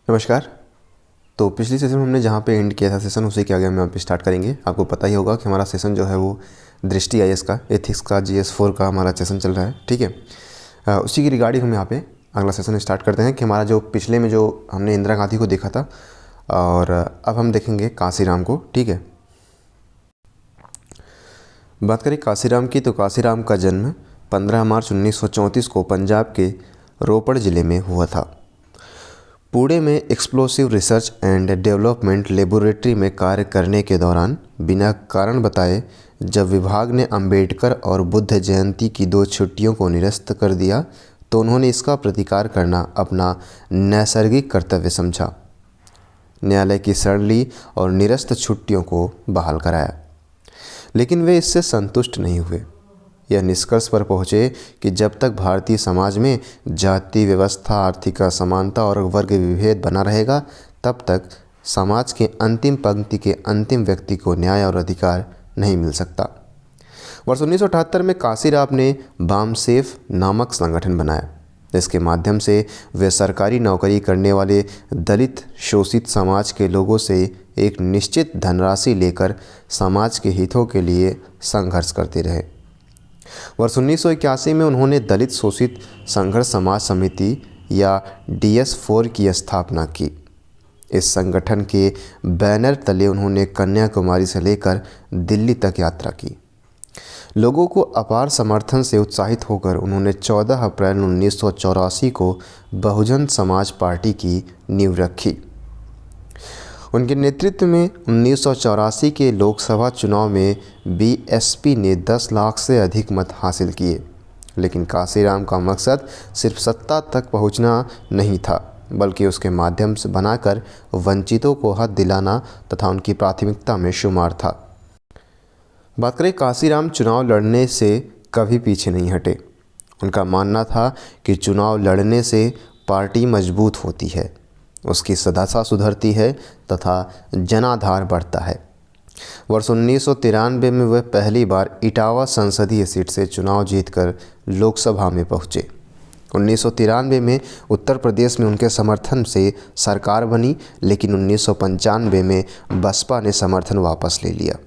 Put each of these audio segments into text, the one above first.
नमस्कार। तो पिछली सेशन में हमने जहाँ पे एंड किया था सेशन, उसी के आगे हम यहाँ पे स्टार्ट करेंगे। आपको पता ही होगा कि हमारा सेशन जो है वो दृष्टि आईएएस का एथिक्स का GS4 का हमारा सेशन चल रहा है। ठीक है, उसी की रिगार्डिंग हम यहाँ पे अगला सेशन स्टार्ट करते हैं कि हमारा जो पिछले में जो हमने इंदिरा गांधी को देखा था और अब हम देखेंगे कांसीराम को। ठीक है, बात करें कांसीराम की तो कांसीराम का जन्म 15 मार्च 1934 को पंजाब के रोपड़ ज़िले में हुआ था। पुणे में explosive research and development laboratory में कार्य करने के दौरान बिना कारण बताए जब विभाग ने अंबेडकर और बुद्ध जयंती की 2 छुट्टियों को निरस्त कर दिया तो उन्होंने इसका प्रतिकार करना अपना नैसर्गिक कर्तव्य समझा। न्यायालय की शरण ली और निरस्त छुट्टियों को बहाल कराया, लेकिन वे इससे संतुष्ट नहीं हुए। यह निष्कर्ष पर पहुँचे कि जब तक भारतीय समाज में जाति व्यवस्था, आर्थिक असमानता और वर्ग विभेद बना रहेगा, तब तक समाज के अंतिम पंक्ति के अंतिम व्यक्ति को न्याय और अधिकार नहीं मिल सकता। वर्ष 1978 में कांसीराम ने बामसेफ नामक संगठन बनाया। इसके माध्यम से वे सरकारी नौकरी करने वाले दलित शोषित समाज के लोगों से एक निश्चित धनराशि लेकर समाज के हितों के लिए संघर्ष करते रहे। वर्ष 1981 में उन्होंने दलित शोषित संघर्ष समाज समिति या DS4 की स्थापना की। इस संगठन के बैनर तले उन्होंने कन्याकुमारी से लेकर दिल्ली तक यात्रा की। लोगों को अपार समर्थन से उत्साहित होकर उन्होंने 14 अप्रैल 1984 को बहुजन समाज पार्टी की नींव रखी। उनके नेतृत्व में 1984 के लोकसभा चुनाव में BSP ने 10 लाख से अधिक मत हासिल किए, लेकिन कांसीराम का मकसद सिर्फ सत्ता तक पहुंचना नहीं था, बल्कि उसके माध्यम से बनाकर वंचितों को हक दिलाना तथा उनकी प्राथमिकता में शुमार था। बात करें, कांसीराम चुनाव लड़ने से कभी पीछे नहीं हटे। उनका मानना था कि चुनाव लड़ने से पार्टी मजबूत होती है, उसकी सदस्यता सुधरती है तथा जनाधार बढ़ता है। वर्ष 1993 में वह पहली बार इटावा संसदीय सीट से चुनाव जीतकर लोकसभा में पहुंचे। 1993 में उत्तर प्रदेश में उनके समर्थन से सरकार बनी, लेकिन 1995 में बसपा ने समर्थन वापस ले लिया।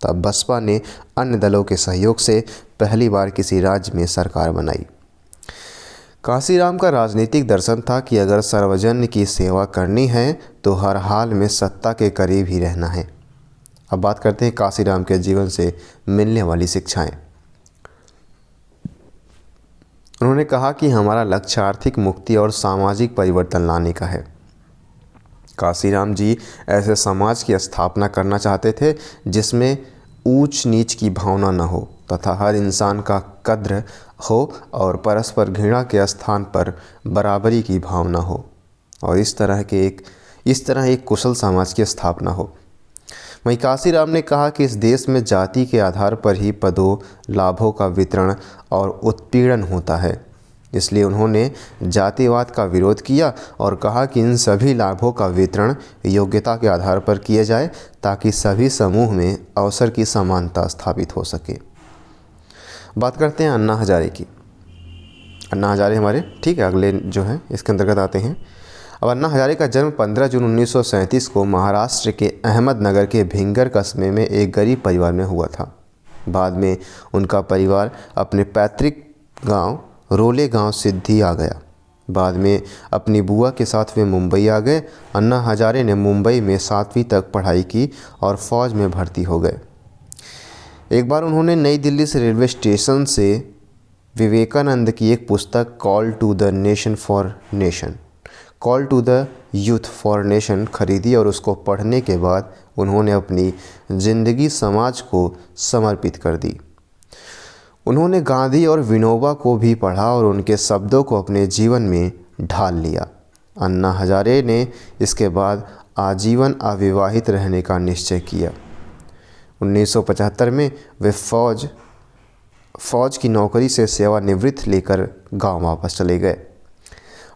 तब बसपा ने अन्य दलों के सहयोग से पहली बार किसी राज्य में सरकार बनाई। कांसीराम का राजनीतिक दर्शन था कि अगर सर्वजन की सेवा करनी है तो हर हाल में सत्ता के करीब ही रहना है। अब बात करते हैं कांसीराम के जीवन से मिलने वाली शिक्षाएं। उन्होंने कहा कि हमारा लक्ष्य आर्थिक मुक्ति और सामाजिक परिवर्तन लाने का है। कांसीराम जी ऐसे समाज की स्थापना करना चाहते थे जिसमें ऊंच नीच की भावना न हो तथा हर इंसान का कद्र हो और परस्पर घृणा के स्थान पर बराबरी की भावना हो, और इस तरह एक कुशल समाज की स्थापना हो। वहीं कांसीराम ने कहा कि इस देश में जाति के आधार पर ही पदों, लाभों का वितरण और उत्पीड़न होता है, इसलिए उन्होंने जातिवाद का विरोध किया और कहा कि इन सभी लाभों का वितरण योग्यता के आधार पर किया जाए ताकि सभी समूह में अवसर की समानता स्थापित हो सके। बात करते हैं अन्ना हजारे की। अन्ना हजारे हमारे अगले जो है इसके अंतर्गत आते हैं। अब अन्ना हजारे का जन्म 15 जून 1937 को महाराष्ट्र के अहमदनगर के भिंगर कस्बे में एक गरीब परिवार में हुआ था। बाद में उनका परिवार अपने पैतृक गांव रोले गांव सिद्धि आ गया। बाद में अपनी बुआ के साथ वे मुंबई आ गए। अन्ना हजारे ने मुंबई में 7वीं तक पढ़ाई की और फौज में भर्ती हो गए। एक बार उन्होंने नई दिल्ली से रेलवे स्टेशन से विवेकानंद की एक पुस्तक call to the youth for nation खरीदी और उसको पढ़ने के बाद उन्होंने अपनी ज़िंदगी समाज को समर्पित कर दी। उन्होंने गांधी और विनोबा को भी पढ़ा और उनके शब्दों को अपने जीवन में ढाल लिया। अन्ना हजारे ने इसके बाद आजीवन अविवाहित रहने का निश्चय किया। 1975 में वे फौज की नौकरी से सेवानिवृत्ति लेकर गांव वापस चले गए।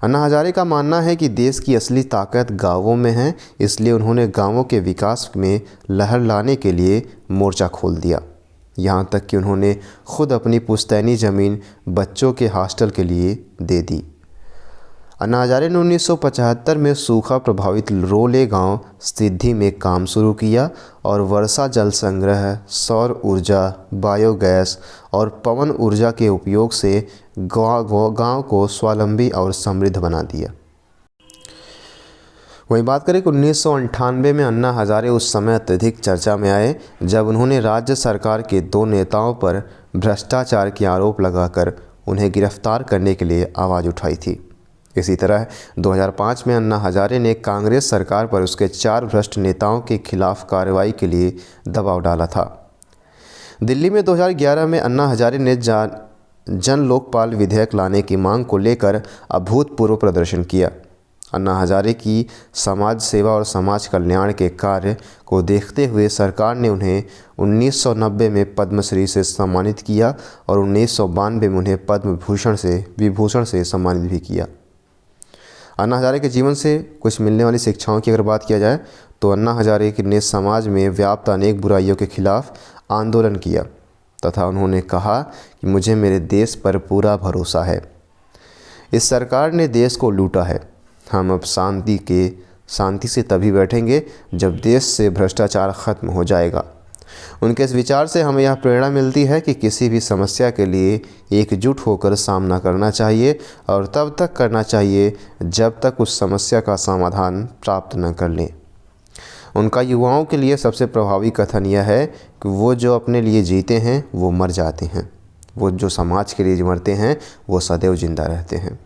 अन्ना हजारे का मानना है कि देश की असली ताकत गांवों में है, इसलिए उन्होंने गांवों के विकास में लहर लाने के लिए मोर्चा खोल दिया। यहाँ तक कि उन्होंने खुद अपनी पुश्तैनी ज़मीन बच्चों के हॉस्टल के लिए दे दी। अन्ना हजारे ने 1975 में सूखा प्रभावित रोले गांव सिद्धि में काम शुरू किया और वर्षा जल संग्रह, सौर ऊर्जा, बायोगैस और पवन ऊर्जा के उपयोग से गांव को स्वावलंबी और समृद्ध बना दिया। वहीं बात करें कि 1998 में अन्ना हजारे उस समय अत्यधिक चर्चा में आए जब उन्होंने राज्य सरकार के 2 नेताओं पर भ्रष्टाचार के आरोप लगाकर उन्हें गिरफ्तार करने के लिए आवाज़ उठाई थी। इसी तरह 2005 में अन्ना हजारे ने कांग्रेस सरकार पर उसके 4 भ्रष्ट नेताओं के खिलाफ कार्रवाई के लिए दबाव डाला था। दिल्ली में 2011 में अन्ना हजारे ने जन लोकपाल विधेयक लाने की मांग को लेकर अभूतपूर्व प्रदर्शन किया। अन्ना हजारे की समाज सेवा और समाज कल्याण के कार्य को देखते हुए सरकार ने उन्हें 1990 में पद्मश्री से सम्मानित किया और 1992 में उन्हें पद्म विभूषण से सम्मानित भी किया। अन्ना हजारे के जीवन से कुछ मिलने वाली शिक्षाओं की अगर बात किया जाए तो अन्ना हजारे ने समाज में व्याप्त अनेक बुराइयों के खिलाफ आंदोलन किया तथा उन्होंने कहा कि मुझे मेरे देश पर पूरा भरोसा है। इस सरकार ने देश को लूटा है, हम अब शांति से तभी बैठेंगे जब देश से भ्रष्टाचार खत्म हो जाएगा। उनके इस विचार से हमें यह प्रेरणा मिलती है कि किसी भी समस्या के लिए एकजुट होकर सामना करना चाहिए और तब तक करना चाहिए जब तक उस समस्या का समाधान प्राप्त न कर लें। उनका युवाओं के लिए सबसे प्रभावी कथन यह है कि वो जो अपने लिए जीते हैं वो मर जाते हैं, वो जो समाज के लिए मरते हैं वो सदैव जिंदा रहते हैं।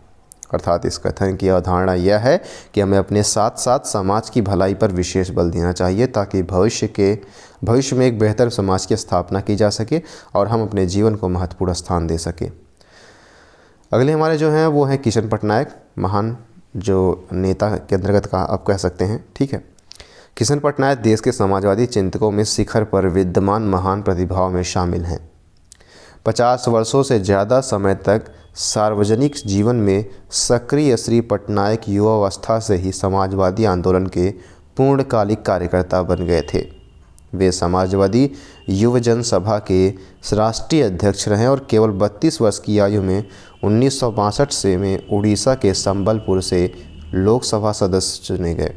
अर्थात इस कथन की अवधारणा यह है कि हमें अपने साथ साथ समाज की भलाई पर विशेष बल देना चाहिए ताकि भविष्य में एक बेहतर समाज की स्थापना की जा सके और हम अपने जीवन को महत्वपूर्ण स्थान दे सके। अगले हमारे जो हैं वो हैं किशन पटनायक, महान जो नेता के अंतर्गत का आप कह सकते हैं। ठीक है, किशन पटनायक देश के समाजवादी चिंतकों में शिखर पर विद्यमान महान प्रतिभाओं में शामिल हैं। 50 वर्षों से ज़्यादा समय तक सार्वजनिक जीवन में सक्रिय श्री पटनायक युवावस्था से ही समाजवादी आंदोलन के पूर्णकालिक कार्यकर्ता बन गए थे। वे समाजवादी युवजन सभा के राष्ट्रीय अध्यक्ष रहे और केवल 32 वर्ष की आयु में 1962 में उड़ीसा के संबलपुर से लोकसभा सदस्य चुने गए।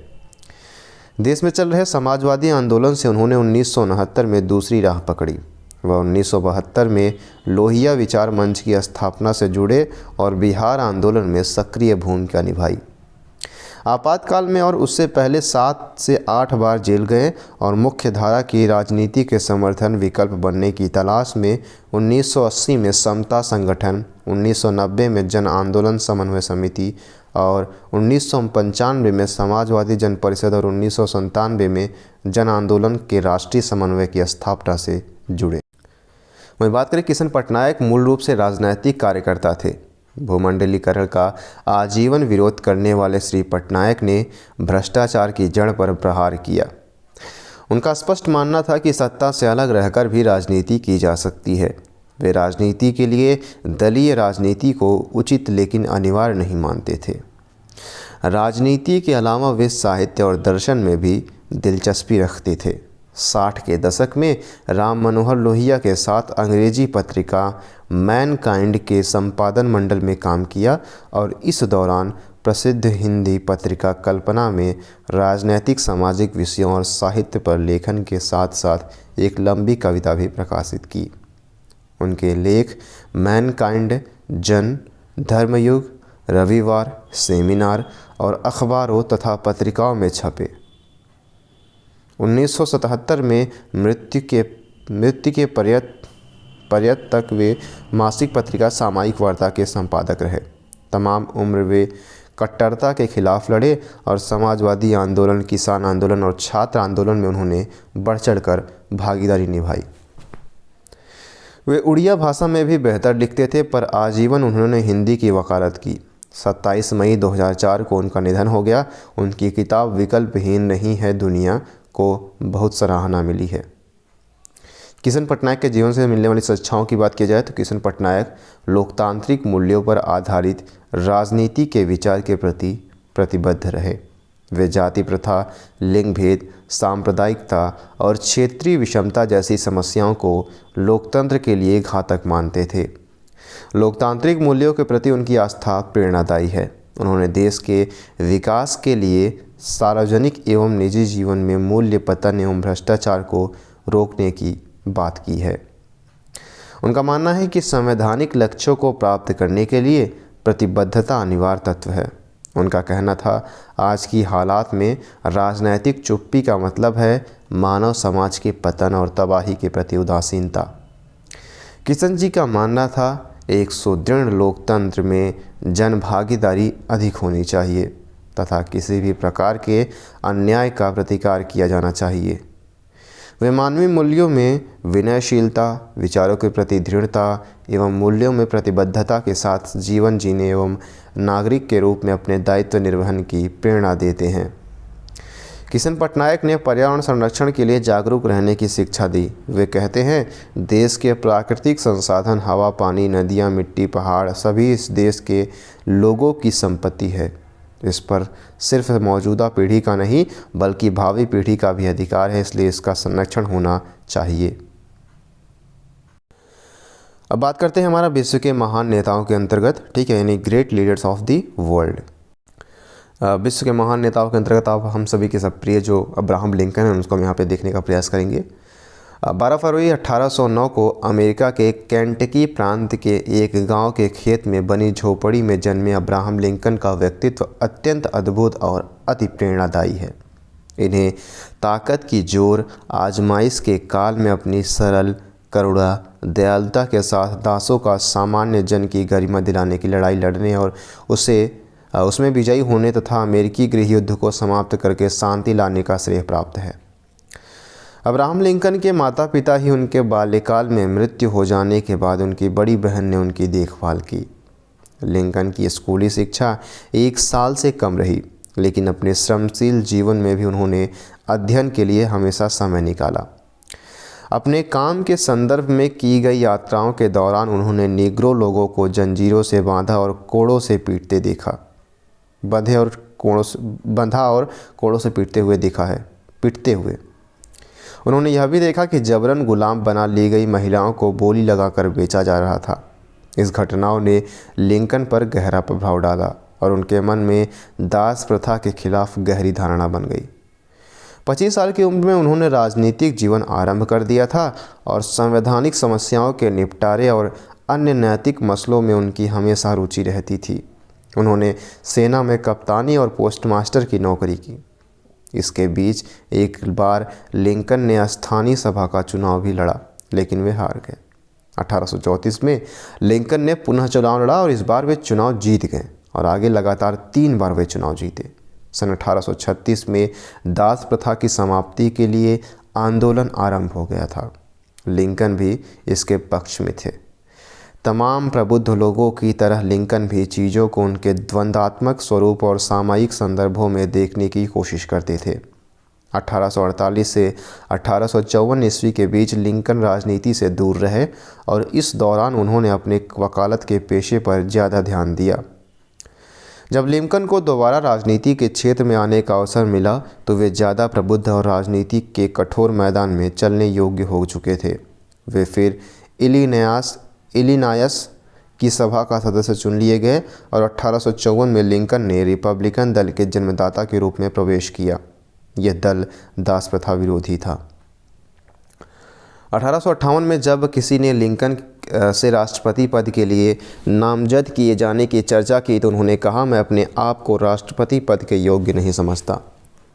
देश में चल रहे समाजवादी आंदोलन से उन्होंने 1969 में दूसरी राह पकड़ी। वह 1972 में लोहिया विचार मंच की स्थापना से जुड़े और बिहार आंदोलन में सक्रिय भूमिका निभाई। आपातकाल में और उससे पहले 7 से 8 बार जेल गए और मुख्य धारा की राजनीति के समर्थन विकल्प बनने की तलाश में 1980 में समता संगठन, 1990 में जन आंदोलन समन्वय समिति और 1995 में समाजवादी जन परिषद और 1997 में जन आंदोलन के राष्ट्रीय समन्वय की स्थापना से जुड़े। वहीं बात करें किशन पटनायक मूल रूप से राजनैतिक कार्यकर्ता थे। भूमंडलीकरण का आजीवन विरोध करने वाले श्री पटनायक ने भ्रष्टाचार की जड़ पर प्रहार किया। उनका स्पष्ट मानना था कि सत्ता से अलग रहकर भी राजनीति की जा सकती है। वे राजनीति के लिए दलीय राजनीति को उचित लेकिन अनिवार्य नहीं मानते थे। राजनीति के अलावा वे साहित्य और दर्शन में भी दिलचस्पी रखते थे। 60 के दशक में राम मनोहर लोहिया के साथ अंग्रेजी पत्रिका मैनकाइंड के संपादन मंडल में काम किया और इस दौरान प्रसिद्ध हिंदी पत्रिका कल्पना में राजनैतिक सामाजिक विषयों और साहित्य पर लेखन के साथ साथ एक लंबी कविता भी प्रकाशित की। उनके लेख मैनकाइंड, जन, धर्मयुग, रविवार, सेमिनार और अखबारों तथा पत्रिकाओं में छपे। 1977 में मृत्यु के पर्यंत तक वे मासिक पत्रिका सामयिक वार्ता के संपादक रहे। तमाम उम्र वे कट्टरता के खिलाफ लड़े और समाजवादी आंदोलन, किसान आंदोलन और छात्र आंदोलन में उन्होंने बढ़ चढ़कर भागीदारी निभाई। वे उड़िया भाषा में भी बेहतर लिखते थे पर आजीवन उन्होंने हिंदी की वकालत की। 27 मई 2004 को उनका निधन हो गया। उनकी किताब विकल्पहीन नहीं है दुनिया को बहुत सराहना मिली है। किशन पटनायक के जीवन से मिलने वाली शिक्षाओं की बात की जाए तो किशन पटनायक लोकतांत्रिक मूल्यों पर आधारित राजनीति के विचार के प्रति प्रतिबद्ध रहे। वे जाति प्रथा, लिंग भेद, सांप्रदायिकता और क्षेत्रीय विषमता जैसी समस्याओं को लोकतंत्र के लिए घातक मानते थे। लोकतांत्रिक मूल्यों के प्रति उनकी आस्था प्रेरणादायी है। उन्होंने देश के विकास के लिए सार्वजनिक एवं निजी जीवन में मूल्य पतन एवं भ्रष्टाचार को रोकने की बात की है। उनका मानना है कि संवैधानिक लक्ष्यों को प्राप्त करने के लिए प्रतिबद्धता अनिवार्य तत्व है। उनका कहना था, आज की हालात में राजनैतिक चुप्पी का मतलब है मानव समाज के पतन और तबाही के प्रति उदासीनता। किशन जी का मानना था, एक सुदृढ़ लोकतंत्र में जनभागीदारी अधिक होनी चाहिए तथा किसी भी प्रकार के अन्याय का प्रतिकार किया जाना चाहिए। वे मानवीय मूल्यों में विनयशीलता, विचारों के प्रति दृढ़ता एवं मूल्यों में प्रतिबद्धता के साथ जीवन जीने एवं नागरिक के रूप में अपने दायित्व निर्वहन की प्रेरणा देते हैं। किशन पटनायक ने पर्यावरण संरक्षण के लिए जागरूक रहने की शिक्षा दी। वे कहते हैं, देश के प्राकृतिक संसाधन हवा, पानी, नदियाँ, मिट्टी, पहाड़ सभी इस देश के लोगों की संपत्ति है। इस पर सिर्फ मौजूदा पीढ़ी का नहीं बल्कि भावी पीढ़ी का भी अधिकार है, इसलिए इसका संरक्षण होना चाहिए। अब बात करते हैं हमारा विश्व के महान नेताओं के अंतर्गत, ठीक है, यानी great leaders of the world. विश्व के महान नेताओं के अंतर्गत आप हम सभी के सब प्रिय जो अब्राहम लिंकन हैं उसको हम यहाँ पे देखने का प्रयास करेंगे। 12 फरवरी 1809 को अमेरिका के केंटकी प्रांत के एक गांव के खेत में बनी झोपड़ी में जन्मे अब्राहम लिंकन का व्यक्तित्व अत्यंत अद्भुत और अति प्रेरणादायी है। इन्हें ताकत की जोर आजमाइश के काल में अपनी सरल, करुणा, दयालुता के साथ दासों का सामान्य जन की गरिमा दिलाने की लड़ाई लड़ने और उसमें विजयी होने तथा अमेरिकी गृह युद्ध को समाप्त करके शांति लाने का श्रेय प्राप्त है। अब्राहम लिंकन के माता पिता ही उनके बाल्यकाल में मृत्यु हो जाने के बाद उनकी बड़ी बहन ने उनकी देखभाल की। लिंकन की स्कूली शिक्षा 1 साल से कम रही, लेकिन अपने श्रमशील जीवन में भी उन्होंने अध्ययन के लिए हमेशा समय निकाला। अपने काम के संदर्भ में की गई यात्राओं के दौरान उन्होंने निग्रो लोगों को जंजीरों से बांधा और कोड़ों से पीटते देखा बंधा और कोड़ों से पीटते हुए उन्होंने यह भी देखा कि जबरन गुलाम बना ली गई महिलाओं को बोली लगाकर बेचा जा रहा था। इस घटनाओं ने लिंकन पर गहरा प्रभाव डाला और उनके मन में दास प्रथा के खिलाफ गहरी धारणा बन गई। 25 साल की उम्र में उन्होंने राजनीतिक जीवन आरंभ कर दिया था और संवैधानिक समस्याओं के निपटारे और अन्य नैतिक मसलों में उनकी हमेशा रुचि रहती थी। उन्होंने सेना में कप्तानी और पोस्टमास्टर की नौकरी की। इसके बीच एक बार लिंकन ने स्थानीय सभा का चुनाव भी लड़ा, लेकिन वे हार गए। 1834 में लिंकन ने पुनः चुनाव लड़ा और इस बार वे चुनाव जीत गए और आगे लगातार 3 बार वे चुनाव जीते। सन 1836 में दास प्रथा की समाप्ति के लिए आंदोलन आरंभ हो गया था। लिंकन भी इसके पक्ष में थे। तमाम प्रबुद्ध लोगों की तरह लिंकन भी चीज़ों को उनके द्वंद्वात्मक स्वरूप और सामयिक संदर्भों में देखने की कोशिश करते थे। 1848 से 1854 ईस्वी के बीच लिंकन राजनीति से दूर रहे और इस दौरान उन्होंने अपने वकालत के पेशे पर ज़्यादा ध्यान दिया। जब लिंकन को दोबारा राजनीति के क्षेत्र में आने का अवसर मिला तो वे ज़्यादा प्रबुद्ध और राजनीति के कठोर मैदान में चलने योग्य हो चुके थे। वे फिर इलिनायस की सभा का सदस्य चुन लिए गए और 1854 में लिंकन ने रिपब्लिकन दल के जन्मदाता के रूप में प्रवेश किया। यह दल दास प्रथा विरोधी था। 1858 में जब किसी ने लिंकन से राष्ट्रपति पद के लिए नामजद किए जाने की चर्चा की तो उन्होंने कहा, मैं अपने आप को राष्ट्रपति पद के योग्य नहीं समझता,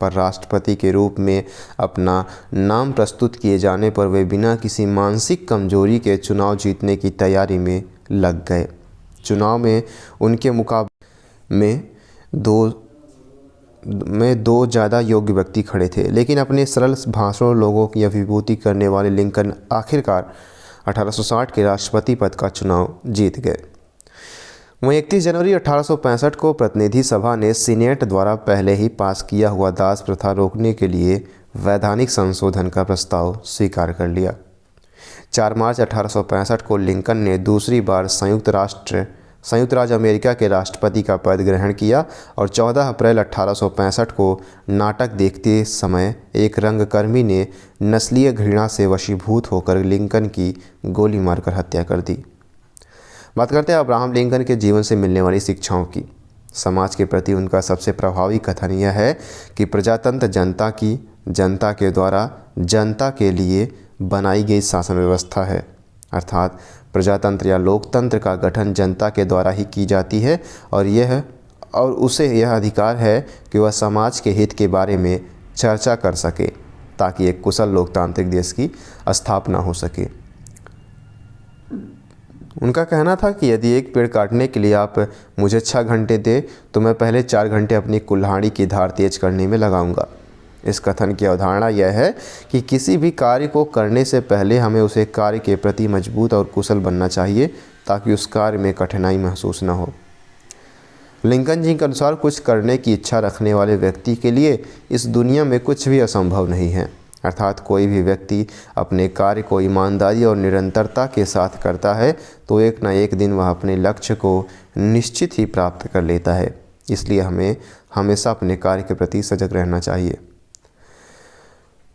पर राष्ट्रपति के रूप में अपना नाम प्रस्तुत किए जाने पर वे बिना किसी मानसिक कमजोरी के चुनाव जीतने की तैयारी में लग गए। चुनाव में उनके मुकाबले में दो ज़्यादा योग्य व्यक्ति खड़े थे, लेकिन अपने सरल भाषणों लोगों की अभिभूति करने वाले लिंकन आखिरकार 1860 के राष्ट्रपति पद का चुनाव जीत गए। वहीं 31 जनवरी 1865 को प्रतिनिधि सभा ने सीनेट द्वारा पहले ही पास किया हुआ दास प्रथा रोकने के लिए वैधानिक संशोधन का प्रस्ताव स्वीकार कर लिया। 4 मार्च 1865 को लिंकन ने दूसरी बार संयुक्त राज्य अमेरिका के राष्ट्रपति का पद ग्रहण किया और 14 अप्रैल 1865 को नाटक देखते समय एक रंगकर्मी ने नस्लीय घृणा से वशीभूत होकर लिंकन की गोली मारकर हत्या कर दी। बात करते हैं अब्राहम लिंकन के जीवन से मिलने वाली शिक्षाओं की। समाज के प्रति उनका सबसे प्रभावी कथन यह है कि प्रजातंत्र जनता के द्वारा जनता के लिए बनाई गई शासन व्यवस्था है। अर्थात प्रजातंत्र या लोकतंत्र का गठन जनता के द्वारा ही की जाती है और उसे यह अधिकार है कि वह समाज के हित के बारे में चर्चा कर सके ताकि एक कुशल लोकतांत्रिक देश की स्थापना हो सके। उनका कहना था कि यदि एक पेड़ काटने के लिए आप मुझे 6 घंटे दें तो मैं पहले 4 घंटे अपनी कुल्हाड़ी की धार तेज करने में लगाऊंगा। इस कथन की अवधारणा यह है कि किसी भी कार्य को करने से पहले हमें उसे कार्य के प्रति मजबूत और कुशल बनना चाहिए ताकि उस कार्य में कठिनाई महसूस न हो। लिंकन जी के अनुसार कुछ करने की इच्छा रखने वाले व्यक्ति के लिए इस दुनिया में कुछ भी असंभव नहीं है। अर्थात कोई भी व्यक्ति अपने कार्य को ईमानदारी और निरंतरता के साथ करता है तो एक न एक दिन वह अपने लक्ष्य को निश्चित ही प्राप्त कर लेता है। इसलिए हमें हमेशा अपने कार्य के प्रति सजग रहना चाहिए।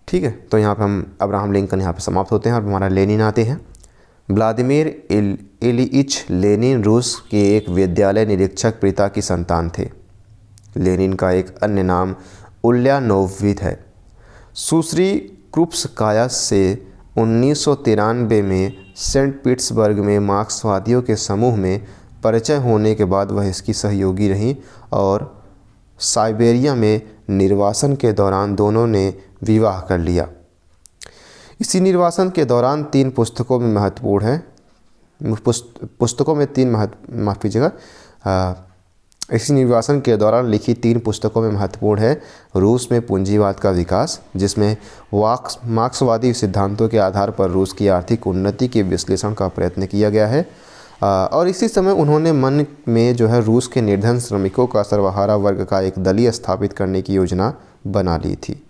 ठीक है, तो यहाँ पे हम अब्राहम लिंकन यहाँ पे समाप्त होते हैं और हमारा लेनिन आते हैं। व्लादिमीर इलियच लेनिन रूस के एक विद्यालय निरीक्षक पिता की संतान थे। लेनिन का एक अन्य नाम उल्यानोव है। सुश्री क्रुप्स्काया से 1993 में सेंट पीटर्सबर्ग में मार्क्सवादियों के समूह में परिचय होने के बाद वह इसकी सहयोगी रहीं और साइबेरिया में निर्वासन के दौरान दोनों ने विवाह कर लिया। इसी निर्वासन के दौरान 3 पुस्तकों में महत्वपूर्ण है इसी निर्वासन के दौरान लिखी 3 पुस्तकों में महत्वपूर्ण है रूस में पूंजीवाद का विकास, जिसमें मार्क्सवादी सिद्धांतों के आधार पर रूस की आर्थिक उन्नति के विश्लेषण का प्रयत्न किया गया है। और इसी समय उन्होंने मन में जो है रूस के निर्धन श्रमिकों का सर्वहारा वर्ग का एक दलीय स्थापित करने की योजना बना ली थी।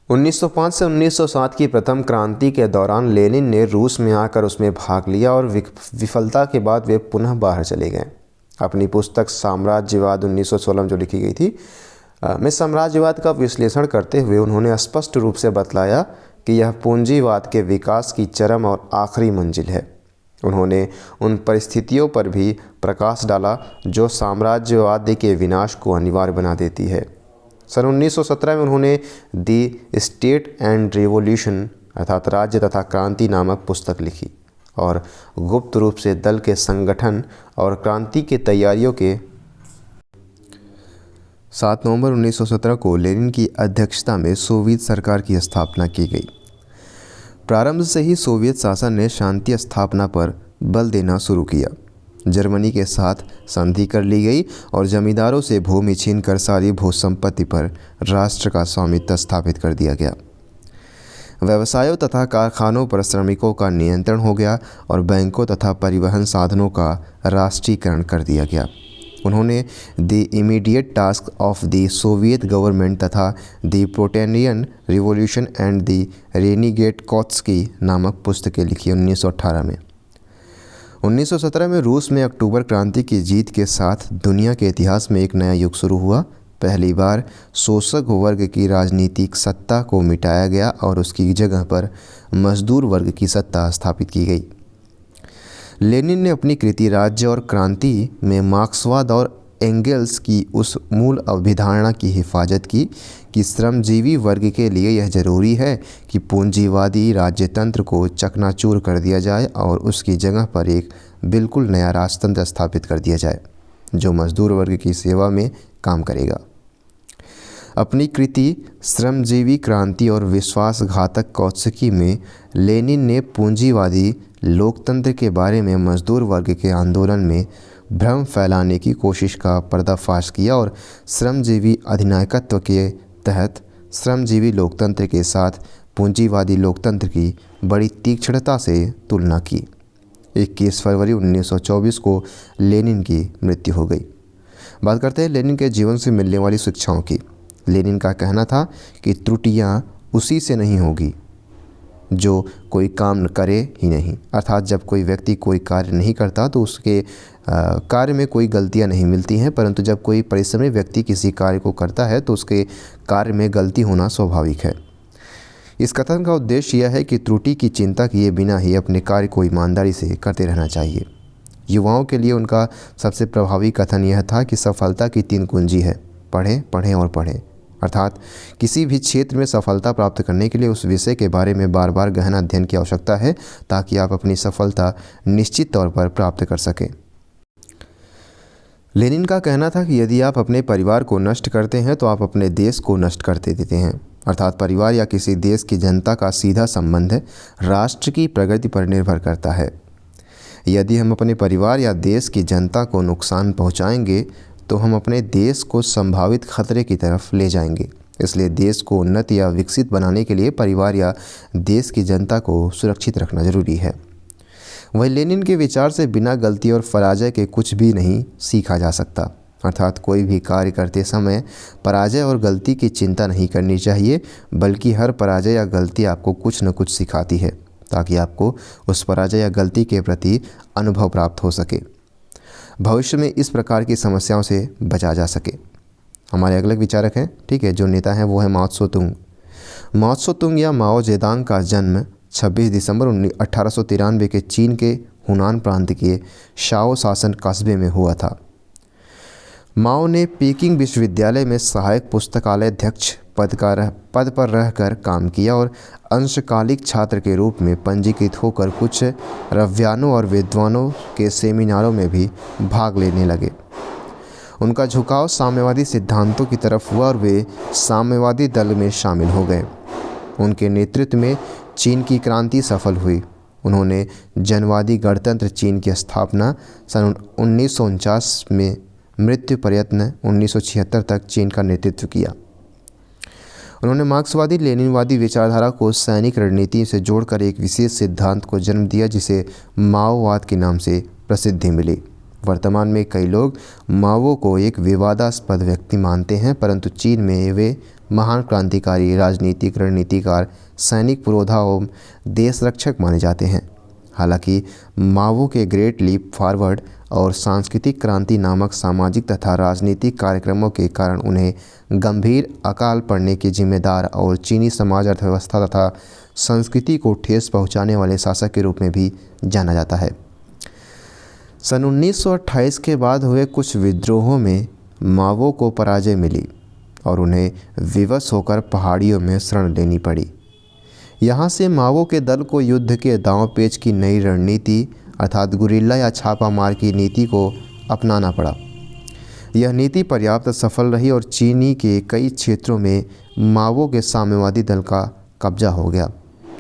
1905 से 1907 की प्रथम क्रांति के दौरान लेनिन ने रूस में आकर उसमें भाग लिया और विफलता के बाद वे पुनः बाहर चले गए। अपनी पुस्तक साम्राज्यवाद 1916 जो लिखी गई थी में साम्राज्यवाद का विश्लेषण करते हुए उन्होंने स्पष्ट रूप से बतलाया कि यह पूंजीवाद के विकास की चरम और आखिरी मंजिल है। उन्होंने उन परिस्थितियों पर भी प्रकाश डाला जो साम्राज्यवाद के विनाश को अनिवार्य बना देती है। सन 1917 में उन्होंने दी स्टेट एंड रिवॉल्यूशन अर्थात राज्य तथा क्रांति नामक पुस्तक लिखी और गुप्त रूप से दल के संगठन और क्रांति की तैयारियों के 7 नवंबर 1917 को लेनिन की अध्यक्षता में सोवियत सरकार की स्थापना की गई। प्रारंभ से ही सोवियत शासन ने शांति स्थापना पर बल देना शुरू किया। जर्मनी के साथ संधि कर ली गई और जमींदारों से भूमि छीनकर सारी भू संपत्ति पर राष्ट्र का स्वामित्व स्थापित कर दिया गया। व्यवसायों तथा कारखानों पर श्रमिकों का नियंत्रण हो गया और बैंकों तथा परिवहन साधनों का राष्ट्रीयकरण कर दिया गया। उन्होंने the immediate task of the Soviet government तथा द प्रोटेनियन रिवॉल्यूशन एंड द रेनिगेट कॉट्स्की नामक पुस्तकें लिखी 1918 में। 1917 में रूस में अक्टूबर क्रांति की जीत के साथ दुनिया के इतिहास में एक नया युग शुरू हुआ। पहली बार शोषक वर्ग की राजनीतिक सत्ता को मिटाया गया और उसकी जगह पर मजदूर वर्ग की सत्ता स्थापित की गई। लेनिन ने अपनी कृति राज्य और क्रांति में मार्क्सवाद और एंगेल्स की उस मूल अभिधारणा की हिफाजत की कि श्रमजीवी वर्ग के लिए यह जरूरी है कि पूंजीवादी राज्यतंत्र को चकनाचूर कर दिया जाए और उसकी जगह पर एक बिल्कुल नया राजतंत्र स्थापित कर दिया जाए जो मजदूर वर्ग की सेवा में काम करेगा। अपनी कृति श्रमजीवी क्रांति और विश्वासघातक कौत्सकी में लेनिन ने पूंजीवादी लोकतंत्र के बारे में मजदूर वर्ग के आंदोलन में भ्रम फैलाने की कोशिश का पर्दाफाश किया और श्रमजीवी अधिनायकत्व के तहत श्रमजीवी लोकतंत्र के साथ पूंजीवादी लोकतंत्र की बड़ी तीक्ष्णता से तुलना की। 21 फरवरी 1924 को लेनिन की मृत्यु हो गई। बात करते हैं लेनिन के जीवन से मिलने वाली शिक्षाओं की। लेनिन का कहना था कि त्रुटियां उसी से नहीं होगी जो कोई काम करे ही नहीं, अर्थात जब कोई व्यक्ति कोई कार्य नहीं करता तो उसके कार्य में कोई गलतियां नहीं मिलती हैं, परंतु जब कोई परिश्रमी व्यक्ति किसी कार्य को करता है तो उसके कार्य में गलती होना स्वाभाविक है। इस कथन का उद्देश्य यह है कि त्रुटि की चिंता किए बिना ही अपने कार्य को ईमानदारी से करते रहना चाहिए। युवाओं के लिए उनका सबसे प्रभावी कथन यह था कि सफलता की 3 कुंजी है, पढ़ें, पढ़ें और पढ़ें। अर्थात किसी भी क्षेत्र में सफलता प्राप्त करने के लिए उस विषय के बारे में बार बार गहन अध्ययन की आवश्यकता है ताकि आप अपनी सफलता निश्चित तौर पर प्राप्त कर सकें। लेनिन का कहना था कि यदि आप अपने परिवार को नष्ट करते हैं तो आप अपने देश को नष्ट करते देते हैं। अर्थात परिवार या किसी देश की जनता का सीधा संबंध राष्ट्र की प्रगति पर निर्भर करता है। यदि हम अपने परिवार या देश की जनता को नुकसान पहुंचाएंगे तो हम अपने देश को संभावित खतरे की तरफ ले जाएंगे। इसलिए देश को उन्नत या विकसित बनाने के लिए परिवार या देश की जनता को सुरक्षित रखना जरूरी है। वही लेनिन के विचार से बिना गलती और पराजय के कुछ भी नहीं सीखा जा सकता। अर्थात कोई भी कार्य करते समय पराजय और गलती की चिंता नहीं करनी चाहिए, बल्कि हर पराजय या गलती आपको कुछ न कुछ सिखाती है ताकि आपको उस पराजय या गलती के प्रति अनुभव प्राप्त हो सके, भविष्य में इस प्रकार की समस्याओं से बचा जा सके। हमारे अगले विचारक हैं, ठीक है, जो नेता हैं वो है माओ त्से-तुंग। माओ त्से-तुंग या माओ जेदांग का जन्म 26 दिसंबर 1893 के चीन के हुनान प्रांत के शाओ शासन कस्बे में हुआ था। माओ ने पेकिंग विश्वविद्यालय में सहायक पुस्तकालयाध्यक्ष पद पर रहकर काम किया और अंशकालिक छात्र के रूप में पंजीकृत होकर कुछ रव्यानों और विद्वानों के सेमिनारों में भी भाग लेने लगे। उनका झुकाव साम्यवादी सिद्धांतों की तरफ हुआ और वे साम्यवादी दल में शामिल हो गए। उनके नेतृत्व में चीन की क्रांति सफल हुई। उन्होंने जनवादी गणतंत्र चीन की स्थापना सन 1949 में मृत्यु पर्यंत 1976 तक चीन का नेतृत्व किया। उन्होंने मार्क्सवादी लेनिनवादी विचारधारा को सैनिक रणनीति से जोड़कर एक विशेष सिद्धांत को जन्म दिया जिसे माओवाद के नाम से प्रसिद्धि मिली। वर्तमान में कई लोग माओ को एक विवादास्पद व्यक्ति मानते हैं, परंतु चीन में वे महान क्रांतिकारी, राजनीतिक रणनीतिकार, सैनिक पुरोधा एवं देश रक्षक माने जाते हैं। हालांकि माओ के ग्रेट लीप फॉरवर्ड और सांस्कृतिक क्रांति नामक सामाजिक तथा राजनीतिक कार्यक्रमों के कारण उन्हें गंभीर अकाल पड़ने के जिम्मेदार और चीनी समाज, अर्थव्यवस्था तथा संस्कृति को ठेस पहुंचाने वाले शासक के रूप में भी जाना जाता है। सन 1928 के बाद हुए कुछ विद्रोहों में माओ को पराजय मिली और उन्हें विवश होकर पहाड़ियों में शरण लेनी पड़ी। यहाँ से माओ के दल को युद्ध के दांव पेच की नई रणनीति अर्थात गुरिल्ला या छापामार की नीति को अपनाना पड़ा। यह नीति पर्याप्त सफल रही और चीनी के कई क्षेत्रों में माओ के साम्यवादी दल का कब्जा हो गया।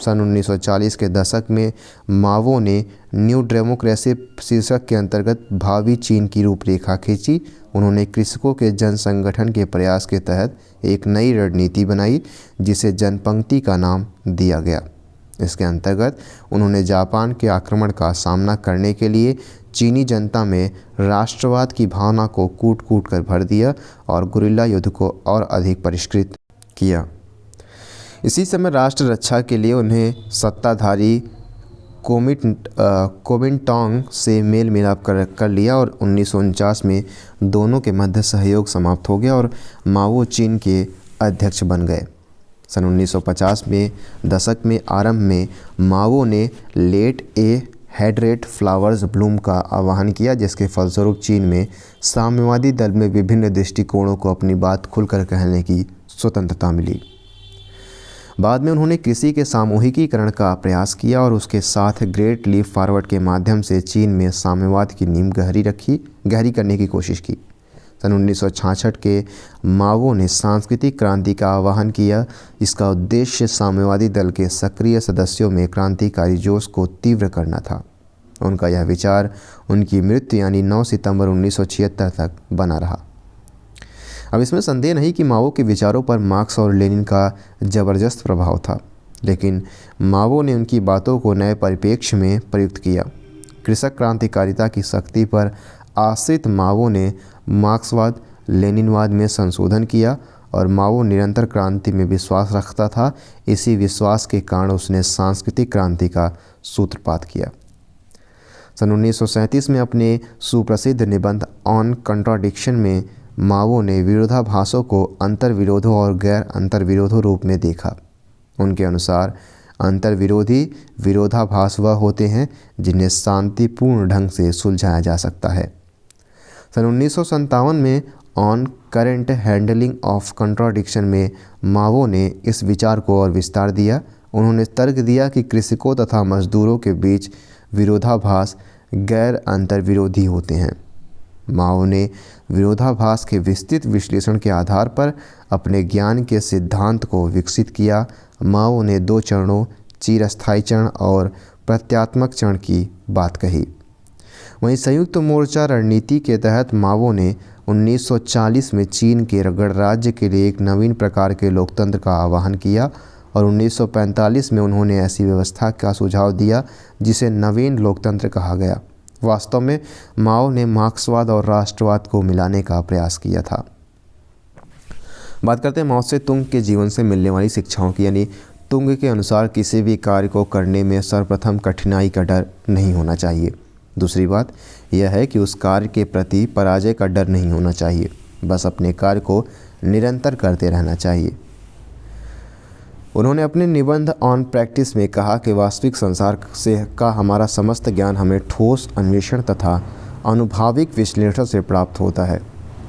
सन 1940 के दशक में माओ ने न्यू डेमोक्रेसी शीर्षक के अंतर्गत भावी चीन की रूपरेखा खींची। उन्होंने कृषकों के जन संगठन के प्रयास के तहत एक नई रणनीति बनाई जिसे जनपंक्ति का नाम दिया गया। इसके अंतर्गत उन्होंने जापान के आक्रमण का सामना करने के लिए चीनी जनता में राष्ट्रवाद की भावना को कूट कूट कर भर दिया और गुरिल्ला युद्ध को और अधिक परिष्कृत किया। इसी समय राष्ट्र रक्षा के लिए उन्हें सत्ताधारी कोमिंटांग से मेल मिलाप कर लिया और 1949 में दोनों के मध्य सहयोग समाप्त हो गया और माओ चीन के अध्यक्ष बन गए। सन 1950 में दशक में आरंभ में माओ ने लेट ए हेडरेट फ्लावर्स ब्लूम का आह्वान किया, जिसके फलस्वरूप चीन में साम्यवादी दल में विभिन्न दृष्टिकोणों को अपनी बात खुलकर कहने की स्वतंत्रता मिली। बाद में उन्होंने कृषि के सामूहिकीकरण का प्रयास किया और उसके साथ ग्रेट लीप फॉरवर्ड के माध्यम से चीन में साम्यवाद की नींव गहरी करने की कोशिश की। सन 1966 के माओ ने सांस्कृतिक क्रांति का आह्वान किया। इसका उद्देश्य साम्यवादी दल के सक्रिय सदस्यों में क्रांतिकारी जोश को तीव्र करना था। उनका यह विचार उनकी मृत्यु यानी 9 सितंबर 1976 तक बना रहा। अब इसमें संदेह नहीं कि माओ के विचारों पर मार्क्स और लेनिन का ज़बरदस्त प्रभाव था, लेकिन माओ ने उनकी बातों को नए परिप्रेक्ष्य में प्रयुक्त किया। कृषक क्रांतिकारिता की शक्ति पर आश्रित माओ ने मार्क्सवाद लेनिनवाद में संशोधन किया और माओ निरंतर क्रांति में विश्वास रखता था। इसी विश्वास के कारण उसने सांस्कृतिक क्रांति का सूत्रपात किया। सन 1937 में अपने सुप्रसिद्ध निबंध ऑन कंट्राडिक्शन में माओ ने विरोधाभासों को अंतर्विरोधों और गैर अंतर्विरोधों रूप में देखा। उनके अनुसार अंतर्विरोधी विरोधाभास वह होते हैं जिन्हें शांतिपूर्ण ढंग से सुलझाया जा सकता है। सन 1957 में on current handling of contradiction में मावो ने इस विचार को और विस्तार दिया। उन्होंने तर्क दिया कि कृषकों तथा मजदूरों के बीच विरोधाभास गैर अंतर्विरोधी होते हैं। माओ ने विरोधाभास के विस्तृत विश्लेषण के आधार पर अपने ज्ञान के सिद्धांत को विकसित किया। माओ ने 2 चरणों, चिरस्थायी चरण और प्रत्यात्मक चरण की बात कही। वहीं संयुक्त मोर्चा रणनीति के तहत माओ ने 1940 में चीन के गणराज्य के लिए एक नवीन प्रकार के लोकतंत्र का आह्वान किया और 1945 में उन्होंने ऐसी व्यवस्था का सुझाव दिया जिसे नवीन लोकतंत्र कहा गया। वास्तव में माओ ने मार्क्सवाद और राष्ट्रवाद को मिलाने का प्रयास किया था। बात करते हैं माओ से तुंग के जीवन से मिलने वाली शिक्षाओं की। यानी तुंग के अनुसार किसी भी कार्य को करने में सर्वप्रथम कठिनाई का डर नहीं होना चाहिए। दूसरी बात यह है कि उस कार्य के प्रति पराजय का डर नहीं होना चाहिए, बस अपने कार्य को निरंतर करते रहना चाहिए। उन्होंने अपने निबंध ऑन प्रैक्टिस में कहा कि वास्तविक संसार से का हमारा समस्त ज्ञान हमें ठोस अन्वेषण तथा अनुभाविक विश्लेषण से प्राप्त होता है।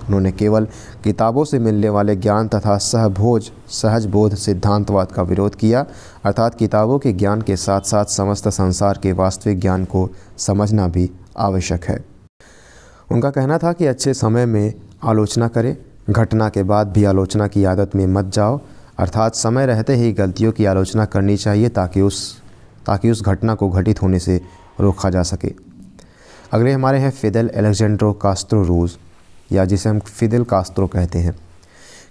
उन्होंने केवल किताबों से मिलने वाले ज्ञान तथा सहज बोध सिद्धांतवाद का विरोध किया, अर्थात किताबों के ज्ञान के साथ साथ समस्त संसार के वास्तविक ज्ञान को समझना भी आवश्यक है। उनका कहना था कि अच्छे समय में आलोचना करें, घटना के बाद भी आलोचना की आदत में मत जाओ, अर्थात समय रहते ही गलतियों की आलोचना करनी चाहिए ताकि उस घटना को घटित होने से रोका जा सके। अगले हमारे हैं फिदेल एलेक्जेंड्रो कास्त्रो रूज, या जिसे हम फिदेल कास्त्रो कहते हैं।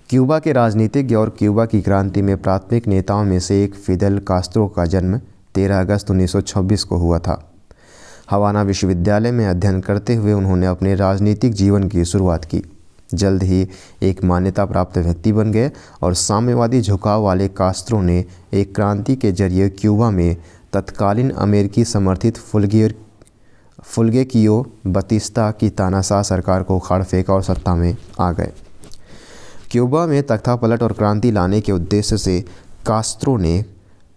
क्यूबा के राजनीतिज्ञ और क्यूबा की क्रांति में प्राथमिक नेताओं में से एक फिदेल कास्त्रो का जन्म 13 अगस्त 1926 को हुआ था। हवाना विश्वविद्यालय में अध्ययन करते हुए उन्होंने अपने राजनीतिक जीवन की शुरुआत की। जल्द ही एक मान्यता प्राप्त व्यक्ति बन गए और साम्यवादी झुकाव वाले कास्त्रो ने एक क्रांति के जरिए क्यूबा में तत्कालीन अमेरिकी समर्थित फुल्गेकियो बतिस्ता की तानाशाह सरकार को उखाड़ फेंका और सत्ता में आ गए। क्यूबा में तख्तापलट और क्रांति लाने के उद्देश्य से कास्त्रो ने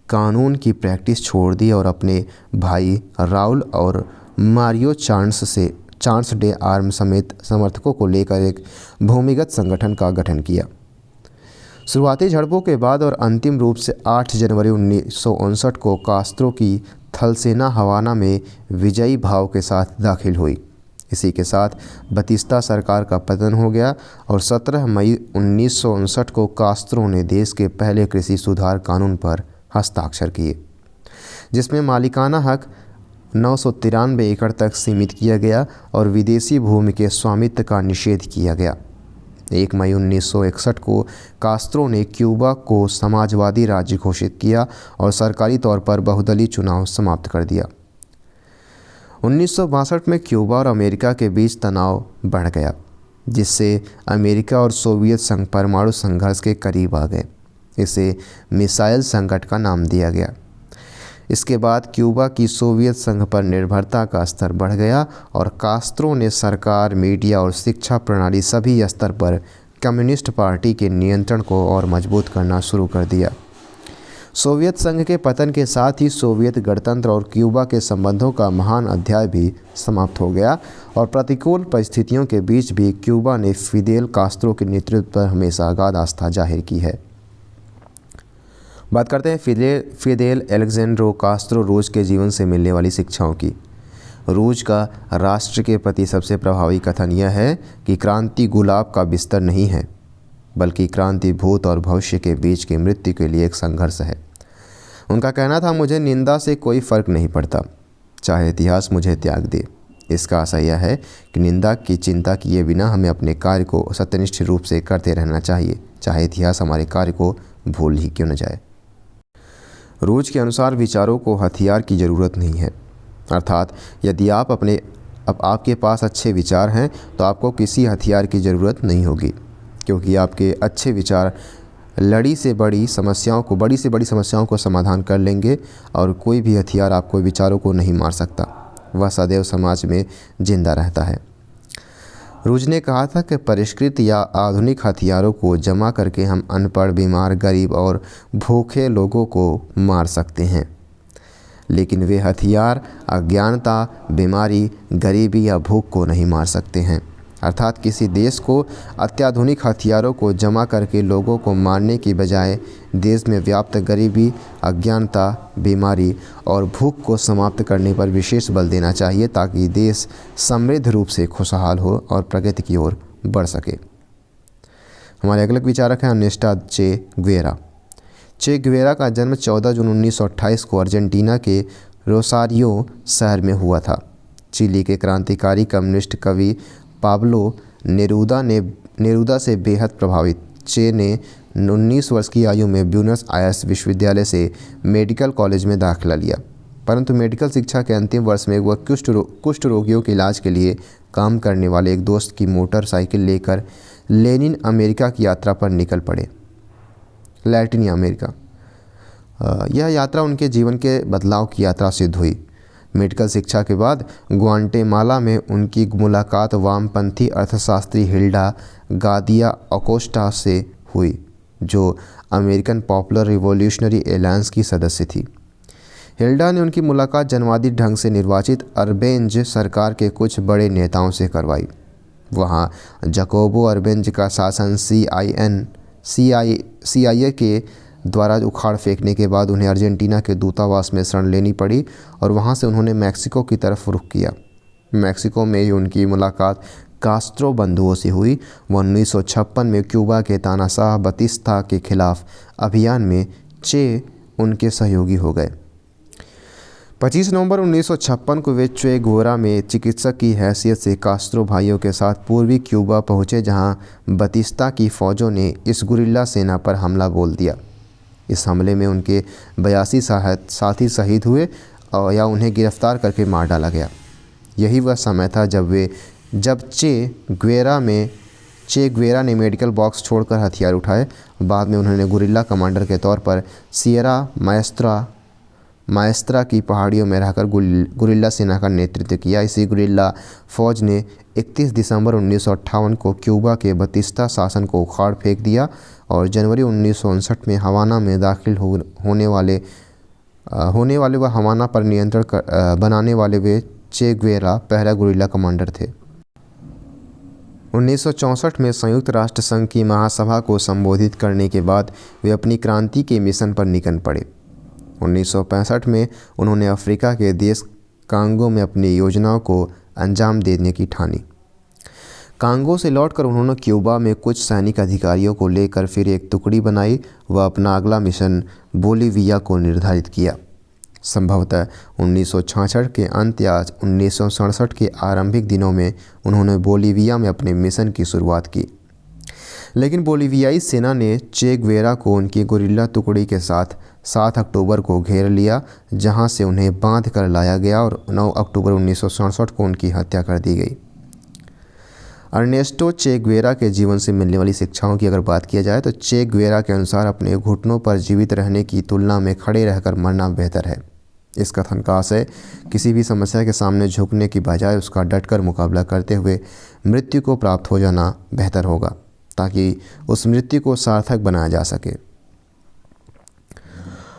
कानून की प्रैक्टिस छोड़ दी और अपने भाई राउल और मारियो चार्ल्स डे आर्म समेत समर्थकों को लेकर एक भूमिगत संगठन का गठन किया। शुरुआती झड़पों के बाद और अंतिम रूप से 8 जनवरी 1959 को कास्त्रो की थलसेना हवाना में विजयी भाव के साथ दाखिल हुई। इसी के साथ बतिस्ता सरकार का पतन हो गया और 17 मई 1959 को कास्त्रो ने देश के पहले कृषि सुधार कानून पर हस्ताक्षर किए, जिसमें मालिकाना हक 993 एकड़ तक सीमित किया गया और विदेशी भूमि के स्वामित्व का निषेध किया गया। 1 मई 1961 को कास्त्रो ने क्यूबा को समाजवादी राज्य घोषित किया और सरकारी तौर पर बहुदलीय चुनाव समाप्त कर दिया। 1962 में क्यूबा और अमेरिका के बीच तनाव बढ़ गया, जिससे अमेरिका और सोवियत संघ परमाणु संघर्ष के करीब आ गए। इसे मिसाइल संकट का नाम दिया गया। इसके बाद क्यूबा की सोवियत संघ पर निर्भरता का स्तर बढ़ गया और कास्त्रो ने सरकार, मीडिया और शिक्षा प्रणाली सभी स्तर पर कम्युनिस्ट पार्टी के नियंत्रण को और मजबूत करना शुरू कर दिया। सोवियत संघ के पतन के साथ ही सोवियत गणतंत्र और क्यूबा के संबंधों का महान अध्याय भी समाप्त हो गया और प्रतिकूल परिस्थितियों के बीच भी क्यूबा ने फिदेल कास्त्रो के नेतृत्व पर हमेशा अगाध आस्था जाहिर की है। बात करते हैं फिदेल एलेक्जेंड्रो कास्त्रो रूज के जीवन से मिलने वाली शिक्षाओं की। रूज का राष्ट्र के प्रति सबसे प्रभावी कथन यह है कि क्रांति गुलाब का बिस्तर नहीं है, बल्कि क्रांति भूत और भविष्य के बीच की मृत्यु के लिए एक संघर्ष है। उनका कहना था, मुझे निंदा से कोई फर्क नहीं पड़ता, चाहे इतिहास मुझे त्याग दे। इसका आशय यह है कि निंदा की चिंता किए बिना हमें अपने कार्य को सत्यनिष्ठ रूप से करते रहना चाहिए, चाहे इतिहास हमारे कार्य को भूल ही क्यों न जाए। रूज के अनुसार विचारों को हथियार की ज़रूरत नहीं है, अर्थात यदि आपके पास अच्छे विचार हैं तो आपको किसी हथियार की ज़रूरत नहीं होगी, क्योंकि आपके अच्छे विचार बड़ी से बड़ी समस्याओं को समाधान कर लेंगे और कोई भी हथियार आपको विचारों को नहीं मार सकता। वह सदैव समाज में जिंदा रहता है। रूज ने कहा था कि परिष्कृत या आधुनिक हथियारों को जमा करके हम अनपढ़, बीमार, गरीब और भूखे लोगों को मार सकते हैं, लेकिन वे हथियार अज्ञानता, बीमारी, गरीबी या भूख को नहीं मार सकते हैं। अर्थात किसी देश को अत्याधुनिक हथियारों को जमा करके लोगों को मारने की बजाय देश में व्याप्त गरीबी, अज्ञानता, बीमारी और भूख को समाप्त करने पर विशेष बल देना चाहिए, ताकि देश समृद्ध रूप से खुशहाल हो और प्रगति की ओर बढ़ सके। हमारे अगले विचारक हैं अर्नेस्टो चे गुवेरा। चे गुवेरा का जन्म 14 जून 1928 को अर्जेंटीना के रोसारियो शहर में हुआ था। चिली के क्रांतिकारी कम्युनिस्ट कवि पाब्लो नेरूदा से बेहद प्रभावित चे ने 19 वर्ष की आयु में ब्यूनस आयर्स विश्वविद्यालय से मेडिकल कॉलेज में दाखिला लिया, परंतु मेडिकल शिक्षा के अंतिम वर्ष में वह कुष्ठ रोगियों के इलाज के लिए काम करने वाले एक दोस्त की मोटरसाइकिल लेकर लैटिन अमेरिका की यात्रा पर निकल पड़े। लैटिन अमेरिका, यह यात्रा उनके जीवन के बदलाव की यात्रा सिद्ध हुई। मेडिकल शिक्षा के बाद ग्वाटेमाला में उनकी मुलाकात वामपंथी अर्थशास्त्री हिल्डा गादिया अकोस्टा से हुई, जो अमेरिकन पॉपुलर रिवॉल्यूशनरी एलायंस की सदस्य थी। हिल्डा ने उनकी मुलाकात जनवादी ढंग से निर्वाचित अरबेंज सरकार के कुछ बड़े नेताओं से करवाई। वहाँ जकोबो अरबेंज का शासन CIA के द्वारा उखाड़ फेंकने के बाद उन्हें अर्जेंटीना के दूतावास में शरण लेनी पड़ी और वहां से उन्होंने मैक्सिको की तरफ रुख किया। मैक्सिको में ही उनकी मुलाकात कास्त्रो बंधुओं से हुई। वह 1956 में क्यूबा के तानाशाह बतिस्ता के खिलाफ अभियान में चे उनके सहयोगी हो गए। 25 नवंबर 1956 को वे चे गुवेरा में चिकित्सक की हैसियत से कास्त्रो भाइयों के साथ पूर्वी क्यूबा पहुँचे, जहाँ बतिस्ता की फ़ौजों ने इस गुरिल्ला सेना पर हमला बोल दिया। इस हमले में उनके 82 साथी शहीद हुए या उन्हें गिरफ्तार करके मार डाला गया। यही वह समय था जब चे गुवेरा ने मेडिकल बॉक्स छोड़कर हथियार उठाए। बाद में उन्होंने गुरिल्ला कमांडर के तौर पर सियरा माएस्त्रा की पहाड़ियों में रहकर गुरिल्ला सेना का नेतृत्व किया। इसी गुरिल्ला फौज ने 31 दिसंबर 1958 को क्यूबा के बतिस्ता शासन को उखाड़ फेंक दिया और जनवरी 1959 में हवाना में दाखिल होने वाले व हवाना पर नियंत्रण बनाने वाले वे चे गुवेरा पहला गुरिल्ला कमांडर थे। 1964 में संयुक्त राष्ट्र संघ की महासभा को संबोधित करने के बाद वे अपनी क्रांति के मिशन पर निकल पड़े। 1965 में उन्होंने अफ्रीका के देश कांगो में अपनी योजनाओं को अंजाम देने की ठानी। कांगो से लौटकर उन्होंने क्यूबा में कुछ सैनिक अधिकारियों को लेकर फिर एक टुकड़ी बनाई व अपना अगला मिशन बोलीविया को निर्धारित किया। संभवतः 1966 के अंत या 1967 के आरंभिक दिनों में उन्होंने बोलीविया में अपने मिशन की शुरुआत की, लेकिन बोलीवियाई सेना ने चे गुवेरा को उनकी गुरिल्ला टुकड़ी के साथ 7 अक्टूबर को घेर लिया, जहां से उन्हें बांध कर लाया गया और 9 अक्टूबर 1967 को उनकी हत्या कर दी गई। अर्नेस्टो चे गुवेरा के जीवन से मिलने वाली शिक्षाओं की अगर बात किया जाए तो चे गुवेरा के अनुसार अपने घुटनों पर जीवित रहने की तुलना में खड़े रहकर मरना बेहतर है। इस कथन का आशय किसी भी समस्या के सामने झुकने की बजाय उसका डटकर मुकाबला करते हुए मृत्यु को प्राप्त हो जाना बेहतर होगा, ताकि उस मृत्यु को सार्थक बनाया जा सके।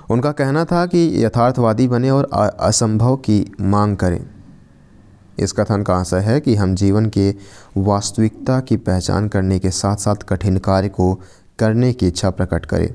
उनका कहना था कि यथार्थवादी बने और असंभव की मांग करें। इस कथन का आशय है कि हम जीवन के वास्तविकता की पहचान करने के साथ साथ कठिन कार्य को करने की इच्छा प्रकट करें।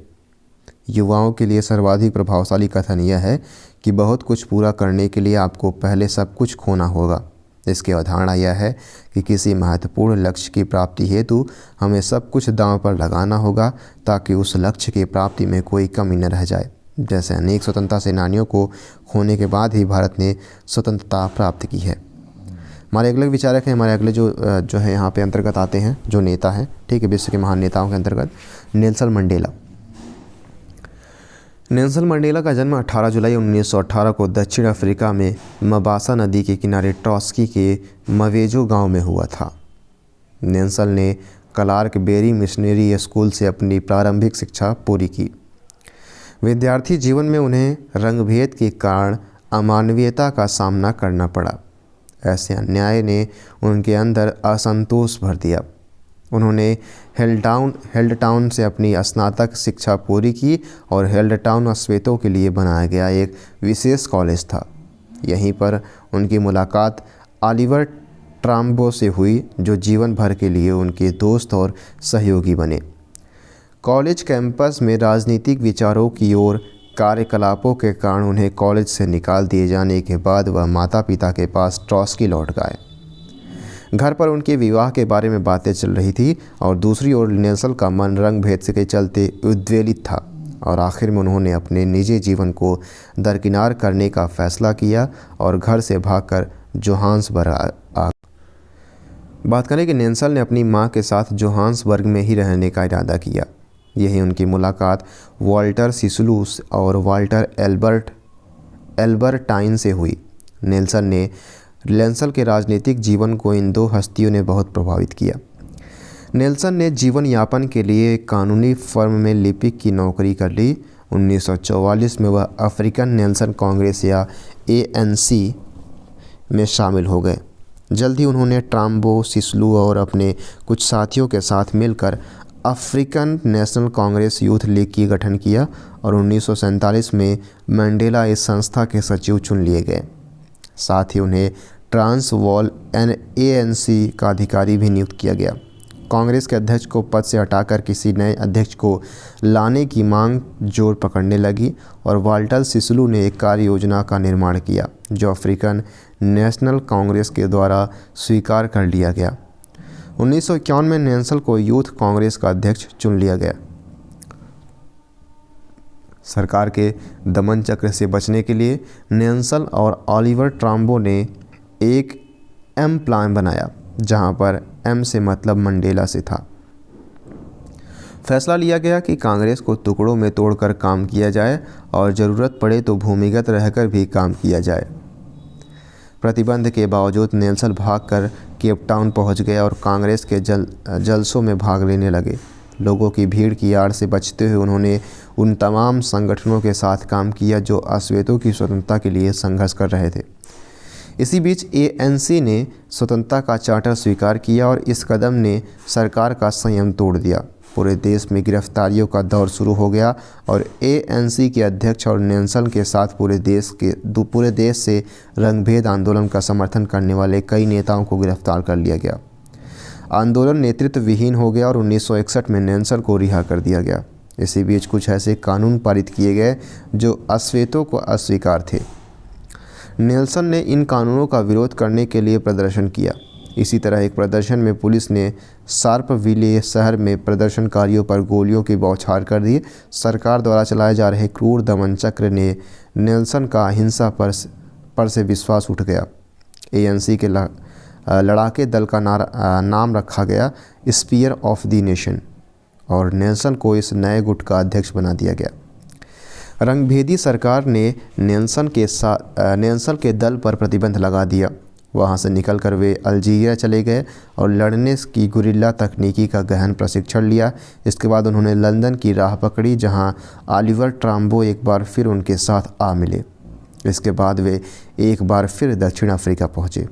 युवाओं के लिए सर्वाधिक प्रभावशाली कथन यह है कि बहुत कुछ पूरा करने के लिए आपको पहले सब कुछ खोना होगा। इसकी अवधारणा यह है कि किसी महत्वपूर्ण लक्ष्य की प्राप्ति हेतु हमें सब कुछ दांव पर लगाना होगा, ताकि उस लक्ष्य की प्राप्ति में कोई कमी न रह जाए। जैसे अनेक स्वतंत्रता सेनानियों को खोने के बाद ही भारत ने स्वतंत्रता प्राप्त की है। हमारे अगले विचारक हैं, हमारे अगले जो है यहाँ पे अंतर्गत आते हैं, जो नेता हैं, ठीक है, विश्व के महान नेताओं के अंतर्गत नेल्सन मंडेला। नेल्सन मंडेला का जन्म 18 जुलाई 1918 को दक्षिण अफ्रीका में मबासा नदी के किनारे ट्रॉस्की के मवेजो गांव में हुआ था। नेल्सन ने क्लार्क बेरी मिशनरी स्कूल से अपनी प्रारंभिक शिक्षा पूरी की। विद्यार्थी जीवन में उन्हें रंगभेद के कारण अमानवीयता का सामना करना पड़ा। ऐसे अन्याय ने उनके अंदर असंतोष भर दिया। उन्होंने हेल्डटाउन से अपनी स्नातक शिक्षा पूरी की और हेल्डटाउन अश्वेतों के लिए बनाया गया एक विशेष कॉलेज था। यहीं पर उनकी मुलाकात ऑलिवर ट्राम्बो से हुई, जो जीवन भर के लिए उनके दोस्त और सहयोगी बने। कॉलेज कैंपस में राजनीतिक विचारों की ओर कार्यकलापों के कारण उन्हें कॉलेज से निकाल दिए जाने के बाद वह माता पिता के पास ट्रॉस्की लौट गए। घर पर उनके विवाह के बारे में बातें चल रही थी और दूसरी ओर नेल्सन का मन रंग भेद के चलते उद्वेलित था और आखिर में उन्होंने अपने निजी जीवन को दरकिनार करने का फैसला किया और घर से भागकर जोहान्सबर्ग आ। बात करें कि नेल्सन ने अपनी मां के साथ जोहान्सबर्ग में ही रहने का इरादा किया। यही उनकी मुलाकात वाल्टर सिसलू और वाल्टर एल्बर्टाइन से हुई। नेल्सन के राजनीतिक जीवन को इन दो हस्तियों ने बहुत प्रभावित किया। नेल्सन ने जीवन यापन के लिए एक कानूनी फर्म में लिपिक की नौकरी कर ली। 1944 में वह अफ्रीकन नेल्सन कांग्रेस या ANC में शामिल हो गए। जल्द ही उन्होंने ट्राम्बो, सिसलू और अपने कुछ साथियों के साथ मिलकर African national Congress youth league की गठन किया और 1947 में मंडेला इस संस्था के सचिव चुन लिए गए। साथ ही उन्हें ट्रांसवाल ANC का अधिकारी भी नियुक्त किया गया। कांग्रेस के अध्यक्ष को पद से हटाकर किसी नए अध्यक्ष को लाने की मांग जोर पकड़ने लगी और वाल्टर सिसलू ने एक कार्य योजना का निर्माण किया जो अफ्रीकन नेशनल कांग्रेस के द्वारा स्वीकार कर लिया गया। 1951 में नेल्सन को यूथ कांग्रेस का अध्यक्ष चुन लिया गया। सरकार के दमन चक्र से बचने के लिए नेल्सन और ऑलिवर ट्राम्बो ने एक M प्लान बनाया, जहां पर M से मतलब मंडेला से था। फैसला लिया गया कि कांग्रेस को टुकड़ों में तोड़कर काम किया जाए और ज़रूरत पड़े तो भूमिगत रहकर भी काम किया जाए। प्रतिबंध के बावजूद नेल्सन भागकर केप टाउन पहुंच गए और कांग्रेस के जलसों में भाग लेने लगे। लोगों की भीड़ की आड़ से बचते हुए उन्होंने उन तमाम संगठनों के साथ काम किया जो अश्वेतों की स्वतंत्रता के लिए संघर्ष कर रहे थे। इसी बीच ANC ने स्वतंत्रता का चार्टर स्वीकार किया और इस कदम ने सरकार का संयम तोड़ दिया। पूरे देश में गिरफ्तारियों का दौर शुरू हो गया और ANC के अध्यक्ष और नेल्सन के साथ पूरे देश से रंगभेद आंदोलन का समर्थन करने वाले कई नेताओं को गिरफ्तार कर लिया गया। आंदोलन नेतृत्व विहीन हो गया और 1961 में नेल्सन को रिहा कर दिया गया। इसी बीच कुछ ऐसे कानून पारित किए गए जो अश्वेतों को अस्वीकार थे। नेल्सन ने इन कानूनों का विरोध करने के लिए प्रदर्शन किया। इसी तरह एक प्रदर्शन में पुलिस ने शार्पविले शहर में प्रदर्शनकारियों पर गोलियों की बौछार कर दी। सरकार द्वारा चलाए जा रहे क्रूर दमन चक्र ने नेल्सन का अहिंसा पर से विश्वास उठ गया। ANC के लड़ाके दल का नाम रखा गया स्पीयर ऑफ द नेशन और नेल्सन को इस नए गुट का अध्यक्ष बना दिया गया। रंगभेदी सरकार ने नेल्सन के दल पर प्रतिबंध लगा दिया। वहां से निकलकर वे अल्जीरिया चले गए और लड़ने की गुरिल्ला तकनीकी का गहन प्रशिक्षण लिया। इसके बाद उन्होंने लंदन की राह पकड़ी, जहां ऑलिवर ट्राम्बो एक बार फिर उनके साथ आ मिले। इसके बाद वे एक बार फिर दक्षिण अफ्रीका पहुंचे,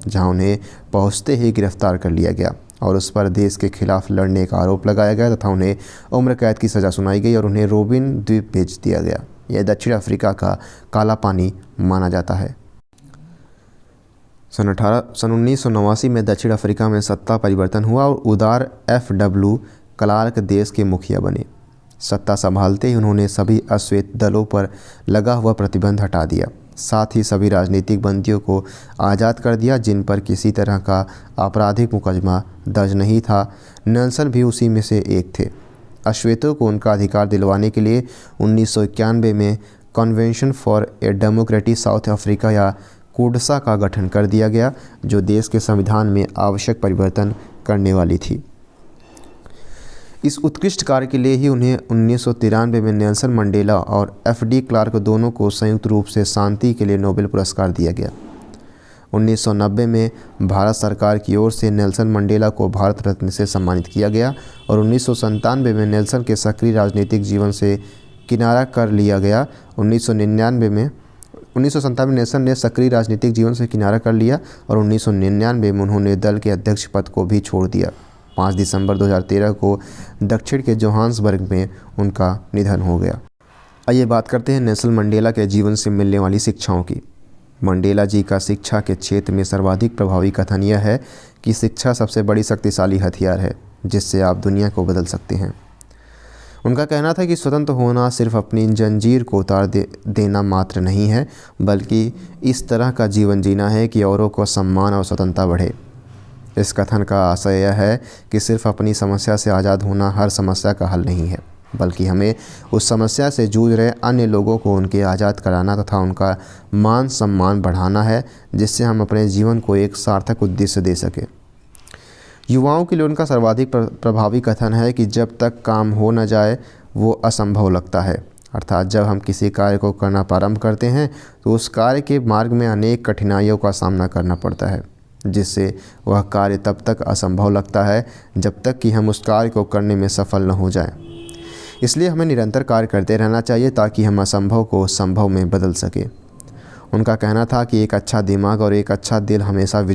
जहां उन्हें पहुंचते ही गिरफ्तार कर लिया गया और उस पर देश के खिलाफ लड़ने का आरोप लगाया गया तथा उन्हें उम्र कैद की सज़ा सुनाई गई और उन्हें रोबिन द्वीप भेज दिया गया। यह दक्षिण अफ्रीका का काला पानी माना जाता है। सन 1989 में दक्षिण अफ्रीका में सत्ता परिवर्तन हुआ और उदार FW क्लार्क देश के मुखिया बने। सत्ता संभालते ही उन्होंने सभी अश्वेत दलों पर लगा हुआ प्रतिबंध हटा दिया। साथ ही सभी राजनीतिक बंदियों को आज़ाद कर दिया जिन पर किसी तरह का आपराधिक मुकदमा दर्ज नहीं था। नेल्सन भी उसी में से एक थे। अश्वेतों को उनका अधिकार दिलवाने के लिए 1991 में convention for a democratic south Africa या कोडसा का गठन कर दिया गया, जो देश के संविधान में आवश्यक परिवर्तन करने वाली थी। इस उत्कृष्ट कार्य के लिए ही उन्हें 1993 में नेल्सन मंडेला और FD क्लार्क दोनों को संयुक्त रूप से शांति के लिए नोबेल पुरस्कार दिया गया। 1990 में भारत सरकार की ओर से नेल्सन मंडेला को भारत रत्न से सम्मानित किया गया और 1997 में नेल्सन के सक्रिय राजनीतिक जीवन से किनारा कर लिया गया। 1997 नेल्सन ने सक्रिय राजनीतिक जीवन से किनारा कर लिया और 1999 में उन्होंने दल के अध्यक्ष पद को भी छोड़ दिया। 5 दिसंबर 2013 को दक्षिण के जोहान्सबर्ग में उनका निधन हो गया। आइए बात करते हैं नेल्सन मंडेला के जीवन से मिलने वाली शिक्षाओं की। मंडेला जी का शिक्षा के क्षेत्र में सर्वाधिक प्रभावी कथन यह है कि शिक्षा सबसे बड़ी शक्तिशाली हथियार है जिससे आप दुनिया को बदल सकते हैं। उनका कहना था कि स्वतंत्र होना सिर्फ अपनी जंजीर को उतार देना मात्र नहीं है, बल्कि इस तरह का जीवन जीना है कि औरों को सम्मान और स्वतंत्रता बढ़े। इस कथन का आशय यह है कि सिर्फ अपनी समस्या से आज़ाद होना हर समस्या का हल नहीं है, बल्कि हमें उस समस्या से जूझ रहे अन्य लोगों को उनके आज़ाद कराना तथा उनका मान सम्मान बढ़ाना है, जिससे हम अपने जीवन को एक सार्थक उद्देश्य दे सकें। युवाओं के लिए उनका सर्वाधिक प्रभावी कथन है कि जब तक काम हो न जाए वो असंभव लगता है। अर्थात जब हम किसी कार्य को करना प्रारंभ करते हैं तो उस कार्य के मार्ग में अनेक कठिनाइयों का सामना करना पड़ता है, जिससे वह कार्य तब तक असंभव लगता है जब तक कि हम उस कार्य को करने में सफल न हो जाएं। इसलिए हमें निरंतर कार्य करते रहना चाहिए ताकि हम असंभव को संभव में बदल सकें। उनका कहना था कि एक अच्छा दिमाग और एक अच्छा दिल हमेशा से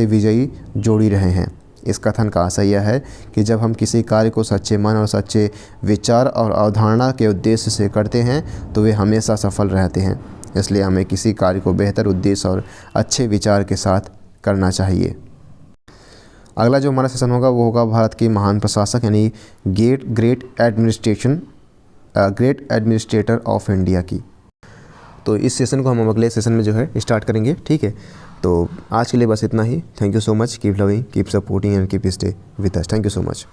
विजयी जोड़ी रहे हैं। इस कथन का आशय यह है कि जब हम किसी कार्य को सच्चे मन और सच्चे विचार और अवधारणा के उद्देश्य से करते हैं तो वे हमेशा सफल रहते हैं। इसलिए हमें किसी कार्य को बेहतर उद्देश्य और अच्छे विचार के साथ करना चाहिए। अगला जो हमारा सेशन होगा वो होगा भारत के महान प्रशासक यानी ग्रेट एडमिनिस्ट्रेटर ऑफ इंडिया की। तो इस सेशन को हम अगले सेशन में जो है स्टार्ट करेंगे, ठीक है। तो आज के लिए बस इतना ही। Thank you so much. Keep loving, keep supporting and keep stay with us. Thank you so much.